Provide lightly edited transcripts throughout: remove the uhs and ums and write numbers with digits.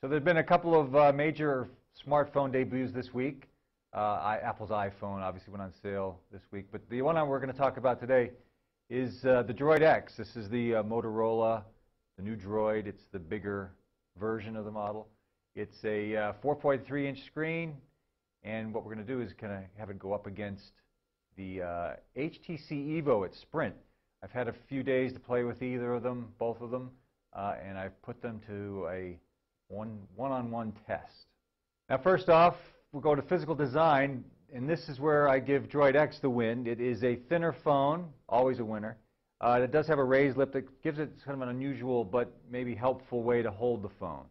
So there have been a couple of major smartphone debuts this week. Apple's iPhone obviously went on sale this week, but the one we're going to talk about today is the Droid X. This is the Motorola, the new Droid. It's the bigger version of the model. It's a 4.3-inch screen, and what we're going to do is kind of have it go up against the HTC Evo at Sprint. I've had a few days to play with either of them, both of them, and I've put them to a one-on-one test. Now, first off, we'll go to physical design, and this is where I give Droid X the win. It is a thinner phone, always a winner. It does have a raised lip that gives it kind of an unusual but maybe helpful way to hold the phone.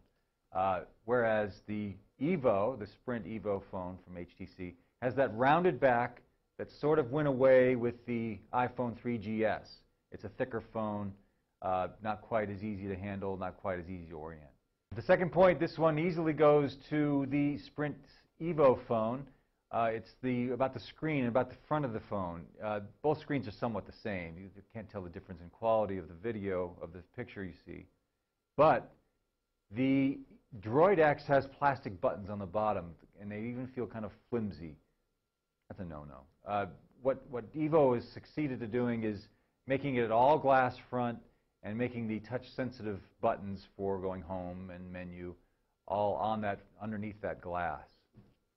Whereas the Evo, the Sprint Evo phone from HTC, has that rounded back that sort of went away with the iPhone 3GS. It's a thicker phone, not quite as easy to handle, not quite as easy to orient. The second point, this one easily goes to the Sprint Evo phone. It's about the screen, about the front of the phone. Both screens are somewhat the same. You can't tell the difference in quality of the video, of the picture you see. But the Droid X has plastic buttons on the bottom, and they even feel kind of flimsy. That's a no-no. What Evo has succeeded to doing is making it all glass front and making the touch-sensitive buttons for going home and menu all on that, underneath that glass.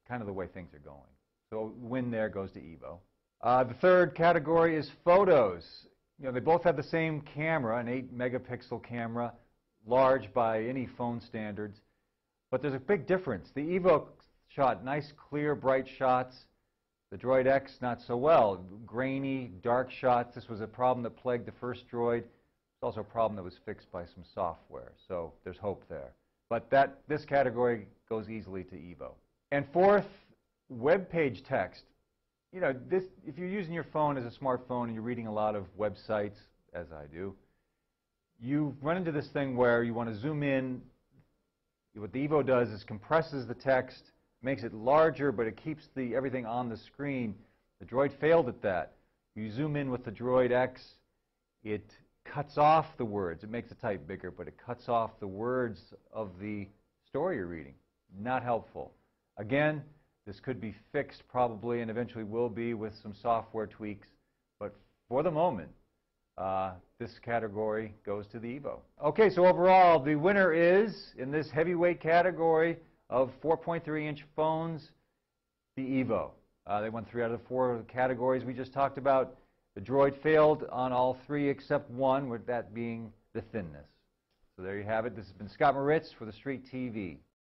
Kind of the way things are going. So win there goes to Evo. The third category is photos. You know, they both have the same camera, an 8-megapixel camera, large by any phone standards. But there's a big difference. The Evo shot nice, clear, bright shots. The Droid X, not so well. Grainy, dark shots. This was a problem that plagued the first Droid. It's also a problem that was fixed by some software. So there's hope there. But this category goes easily to Evo. And fourth, web page text. You know, if you're using your phone as a smartphone and you're reading a lot of websites, as I do, you run into this thing where you want to zoom in. What the Evo does is compresses the text, makes it larger, but it keeps everything on the screen. The Droid failed at that. You zoom in with the Droid X, it cuts off the words. It makes the type bigger, but it cuts off the words of the story you're reading. Not helpful. Again, this could be fixed probably and eventually will be with some software tweaks, but for the moment, this category goes to the Evo. Okay, so overall, the winner is, in this heavyweight category of 4.3-inch phones, the Evo. They won 3 out of the 4 categories we just talked about. The Droid failed on all 3 except one, with that being the thinness. So there you have it. This has been Scott Moritz for The Street TV.